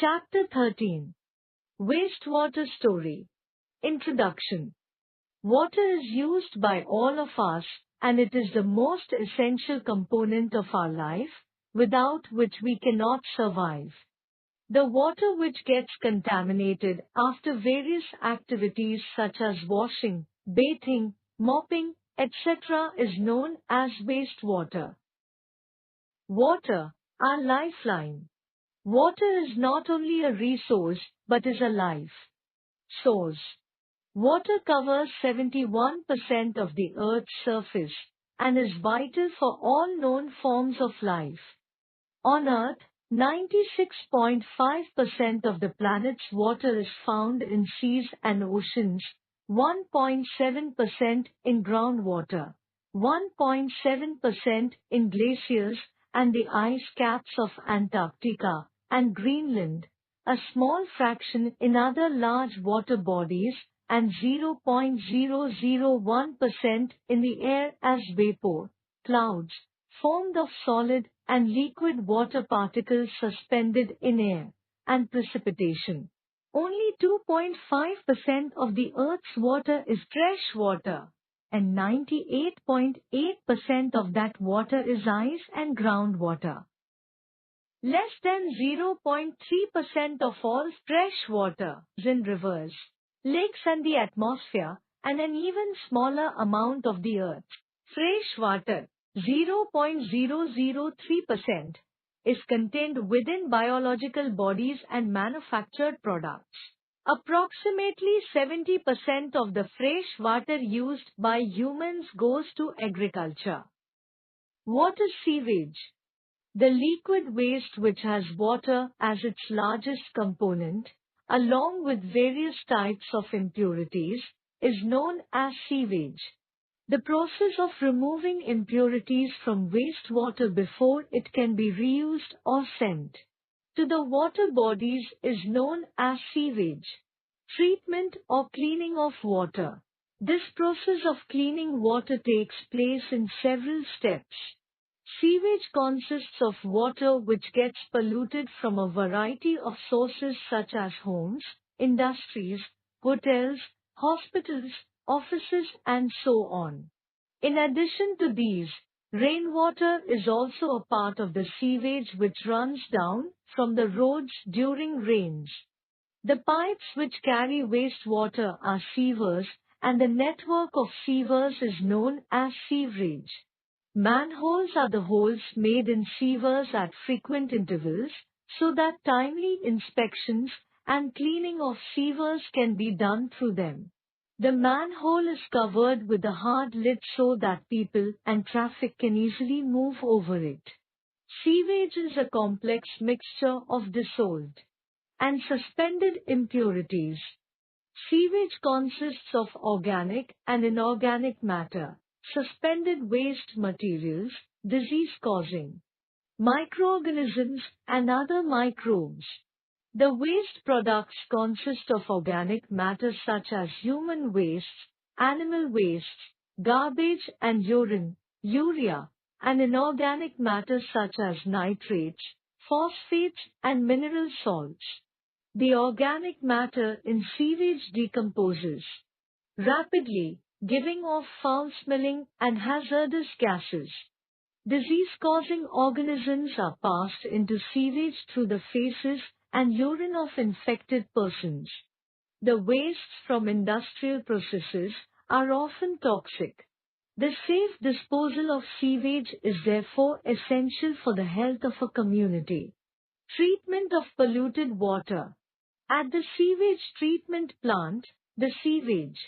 Chapter 13. Wastewater Story. Introduction. Water is used by all of us, and it is the most essential component of our life, without which we cannot survive. The water which gets contaminated after various activities such as washing, bathing, mopping, etc. is known as wastewater. Water, our lifeline. Water is not only a resource but is a life source. Water covers 71% of the Earth's surface and is vital for all known forms of life. On Earth, 96.5% of the planet's water is found in seas and oceans, 1.7% in groundwater, 1.7% in glaciers and the ice caps of Antarctica and Greenland, a small fraction in other large water bodies, and 0.001% in the air as vapor, clouds, formed of solid and liquid water particles suspended in air, and precipitation. Only 2.5% of the Earth's water is fresh water, and 98.8% of that water is ice and groundwater. Less than 0.3% of all fresh water is in rivers, lakes and the atmosphere, and an even smaller amount of the Earth's fresh water, 0.003%, is contained within biological bodies and manufactured products. Approximately 70% of the fresh water used by humans goes to agriculture. Water sewage. The liquid waste which has water as its largest component, along with various types of impurities, is known as sewage. The process of removing impurities from wastewater before it can be reused or sent to the water bodies is known as sewage. Treatment or cleaning of water. This process of cleaning water takes place in several steps. Sewage consists of water which gets polluted from a variety of sources such as homes, industries, hotels, hospitals, offices, and so on. In addition to these, rainwater is also a part of the sewage which runs down from the roads during rains. The pipes which carry wastewater are sewers, and the network of sewers is known as sewerage. Manholes are the holes made in sewers at frequent intervals, so that timely inspections and cleaning of sewers can be done through them. The manhole is covered with a hard lid so that people and traffic can easily move over it. Sewage is a complex mixture of dissolved and suspended impurities. Sewage consists of organic and inorganic matter, suspended waste materials, disease-causing microorganisms, and other microbes. The waste products consist of organic matter such as human wastes, animal wastes, garbage and urine, urea, and inorganic matter such as nitrates, phosphates, and mineral salts. The organic matter in sewage decomposes rapidly, giving off foul-smelling and hazardous gases. Disease-causing organisms are passed into sewage through the feces and urine of infected persons. The wastes from industrial processes are often toxic. The safe disposal of sewage is therefore essential for the health of a community. Treatment of polluted water. At the sewage treatment plant, the sewage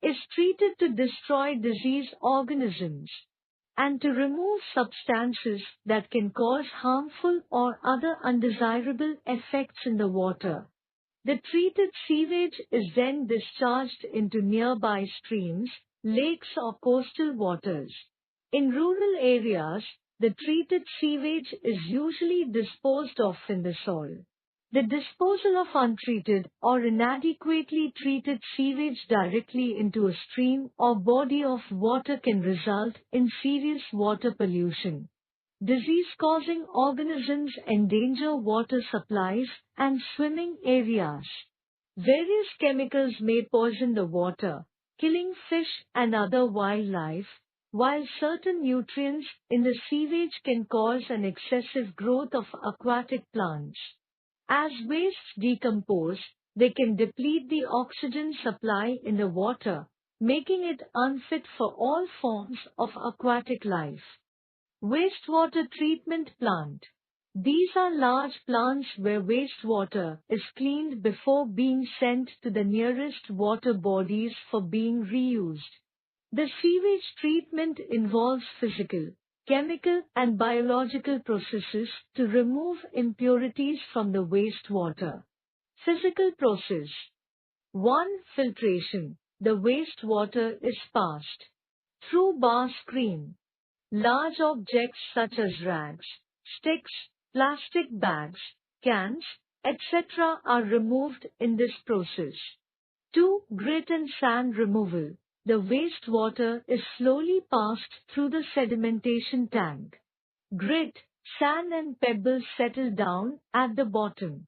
is treated to destroy disease organisms and to remove substances that can cause harmful or other undesirable effects in the water. The treated sewage is then discharged into nearby streams, lakes or coastal waters. In rural areas, the treated sewage is usually disposed of in the soil. The disposal of untreated or inadequately treated sewage directly into a stream or body of water can result in serious water pollution. Disease-causing organisms endanger water supplies and swimming areas. Various chemicals may poison the water, killing fish and other wildlife, while certain nutrients in the sewage can cause an excessive growth of aquatic plants. As wastes decompose, they can deplete the oxygen supply in the water, making it unfit for all forms of aquatic life. Wastewater treatment plant. These are large plants where wastewater is cleaned before being sent to the nearest water bodies for being reused. The sewage treatment involves physical, chemical and biological processes to remove impurities from the wastewater. Physical process. 1. Filtration. The wastewater is passed through bar screen. Large objects such as rags, sticks, plastic bags, cans, etc. are removed in this process. 2. Grit and sand removal. The wastewater is slowly passed through the sedimentation tank. Grit, sand and pebbles settle down at the bottom.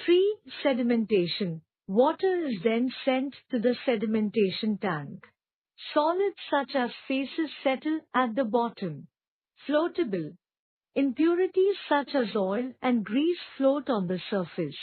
3. Sedimentation. Water is then sent to the sedimentation tank. Solids such as faces settle at the bottom. Floatable. Impurities such as oil and grease float on the surface.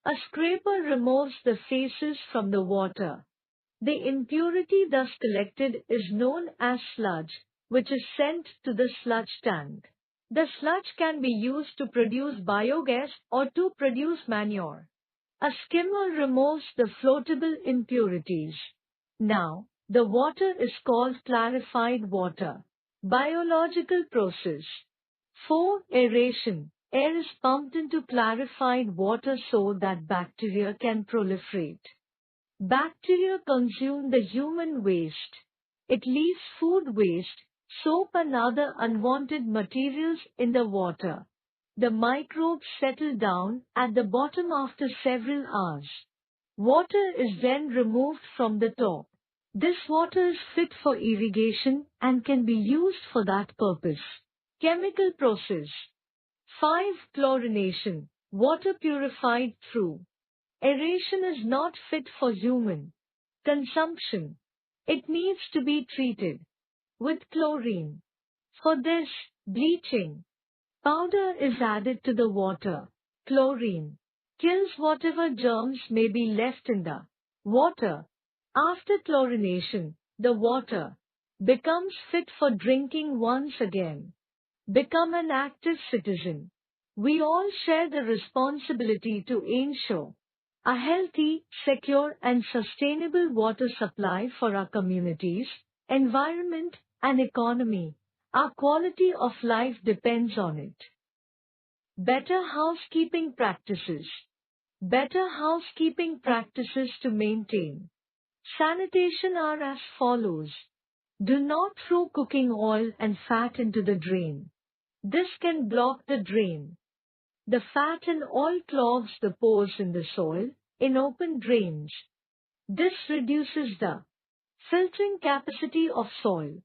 A scraper removes the faces from the water. The impurity thus collected is known as sludge, which is sent to the sludge tank. The sludge can be used to produce biogas or to produce manure. A skimmer removes the floatable impurities. Now, the water is called clarified water. Biological process. 4. Aeration. Air is pumped into clarified water so that bacteria can proliferate. Bacteria consume the human waste. It leaves food waste, soap and other unwanted materials in the water. The microbes settle down at the bottom after several hours. Water is then removed from the top. This water is fit for irrigation and can be used for that purpose. Chemical process. 5. Chlorination. Water purified through aeration is not fit for human consumption. It needs to be treated with chlorine. For this, bleaching powder is added to the water. Chlorine kills whatever germs may be left in the water. After chlorination, the water becomes fit for drinking once again. Become an active citizen. We all share the responsibility to ensure a healthy, secure and sustainable water supply for our communities, environment and economy. Our quality of life depends on it. Better housekeeping practices. Better housekeeping practices to maintain sanitation are as follows. Do not throw cooking oil and fat into the drain. This can block the drain. The fat and oil clogs the pores in the soil in open drains. This reduces the filtering capacity of soil.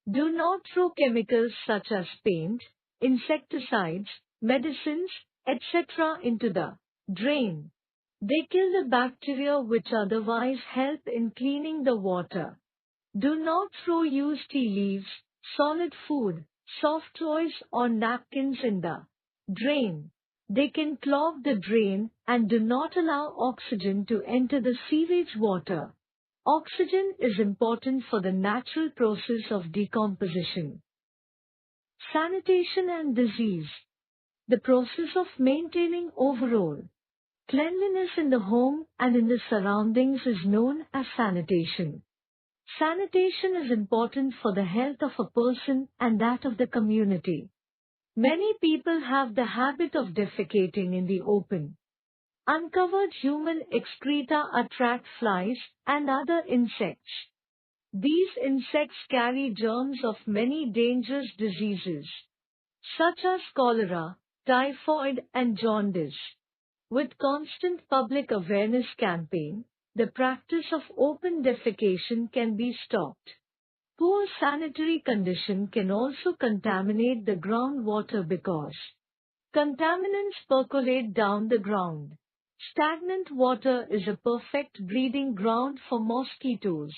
Do not throw chemicals such as paint, insecticides, medicines, etc. into the drain. They kill the bacteria which otherwise help in cleaning the water. Do not throw used tea leaves, solid food, soft toys or napkins in the drain. They can clog the drain and do not allow oxygen to enter the sewage water. Oxygen is important for the natural process of decomposition. Sanitation and disease. The process of maintaining overall cleanliness in the home and in the surroundings is known as sanitation. Sanitation is important for the health of a person and that of the community. Many people have the habit of defecating in the open. Uncovered human excreta attract flies and other insects. These insects carry germs of many dangerous diseases, such as cholera, typhoid and jaundice. With constant public awareness campaign, the practice of open defecation can be stopped. Poor sanitary condition can also contaminate the groundwater because contaminants percolate down the ground. Stagnant water is a perfect breeding ground for mosquitoes.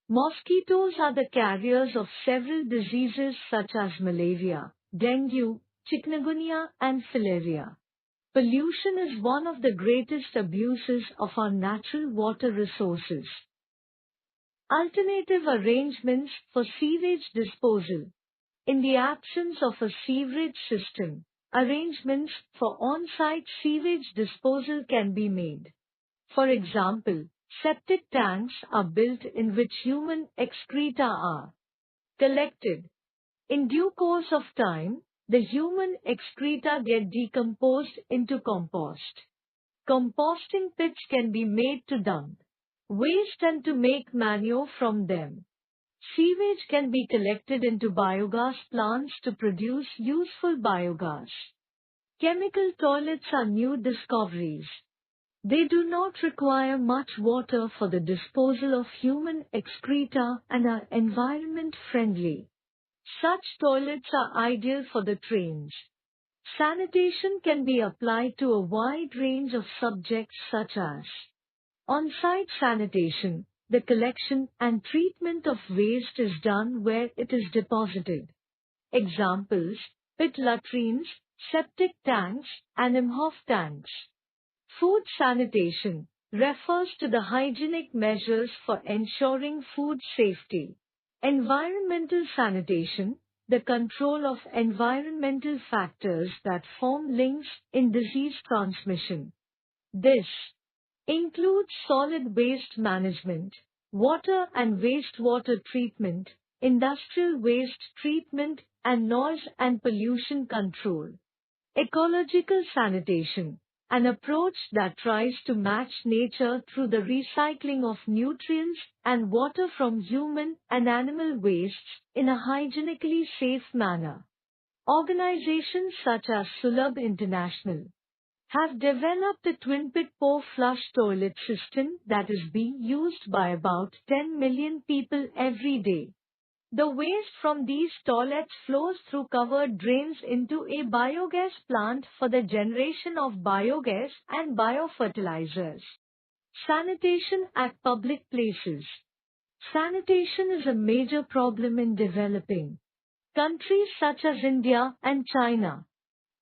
Mosquitoes are the carriers of several diseases such as malaria, dengue, chikungunya, and filaria. Pollution is one of the greatest abuses of our natural water resources. Alternative arrangements for sewage disposal. In the absence of a sewerage system, arrangements for on-site sewage disposal can be made. For example, septic tanks are built in which human excreta are collected. In due course of time, the human excreta get decomposed into compost. Composting pits can be made to dump waste and to make manure from them. Sewage can be collected into biogas plants to produce useful biogas. Chemical toilets are new discoveries. They do not require much water for the disposal of human excreta and are environment friendly. Such toilets are ideal for the trains. Sanitation can be applied to a wide range of subjects such as on-site sanitation. The collection and treatment of waste is done where it is deposited. Examples: pit latrines, septic tanks, and imhoff tanks. Food sanitation refers to the hygienic measures for ensuring food safety. Environmental sanitation, the control of environmental factors that form links in disease transmission. This includes solid waste management, water and wastewater treatment, industrial waste treatment, and noise and pollution control. Ecological sanitation, an approach that tries to match nature through the recycling of nutrients and water from human and animal wastes in a hygienically safe manner. Organizations such as Sulabh International have developed a twin-pit pour flush toilet system that is being used by about 10 million people every day. The waste from these toilets flows through covered drains into a biogas plant for the generation of biogas and biofertilizers. Sanitation at public places. Sanitation is a major problem in developing countries such as India and China.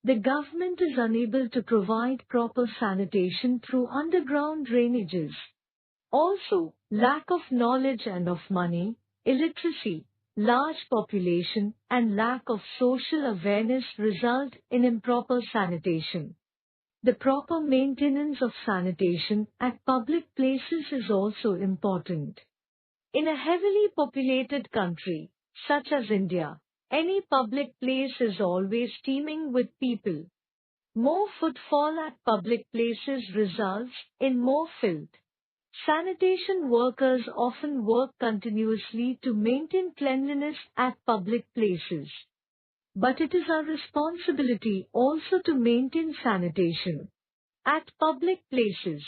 The government is unable to provide proper sanitation through underground drainages. Also, lack of knowledge and of money, illiteracy, large population, and lack of social awareness result in improper sanitation. The proper maintenance of sanitation at public places is also important. In a heavily populated country, such as India, any public place is always teeming with people. More footfall at public places results in more filth. Sanitation workers often work continuously to maintain cleanliness at public places. But it is our responsibility also to maintain sanitation at public places.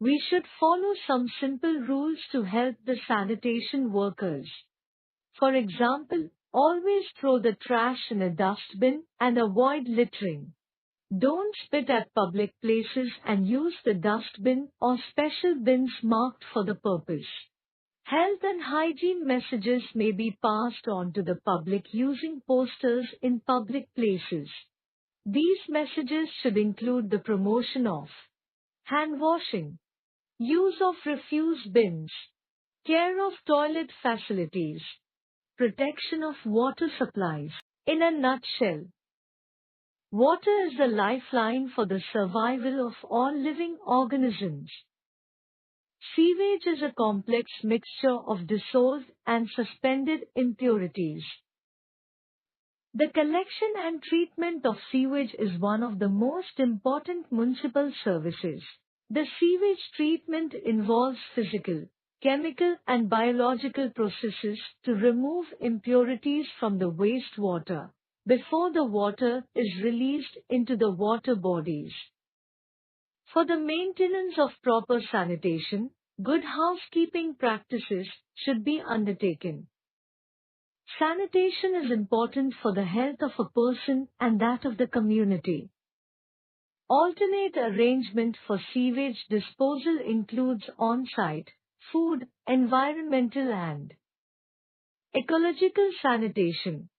We should follow some simple rules to help the sanitation workers. For example, always throw the trash in a dustbin and avoid littering. Don't spit at public places and use the dustbin or special bins marked for the purpose. Health and hygiene messages may be passed on to the public using posters in public places. These messages should include the promotion of hand washing, use of refuse bins, care of toilet facilities, protection of water supplies. In a nutshell, water is the lifeline for the survival of all living organisms. Sewage is a complex mixture of dissolved and suspended impurities. The collection and treatment of sewage is one of the most important municipal services. The sewage treatment involves physical, chemical and biological processes to remove impurities from the wastewater before the water is released into the water bodies. For the maintenance of proper sanitation, good housekeeping practices should be undertaken. Sanitation is important for the health of a person and that of the community. Alternate arrangement for sewage disposal includes on-site, food, environmental and ecological sanitation.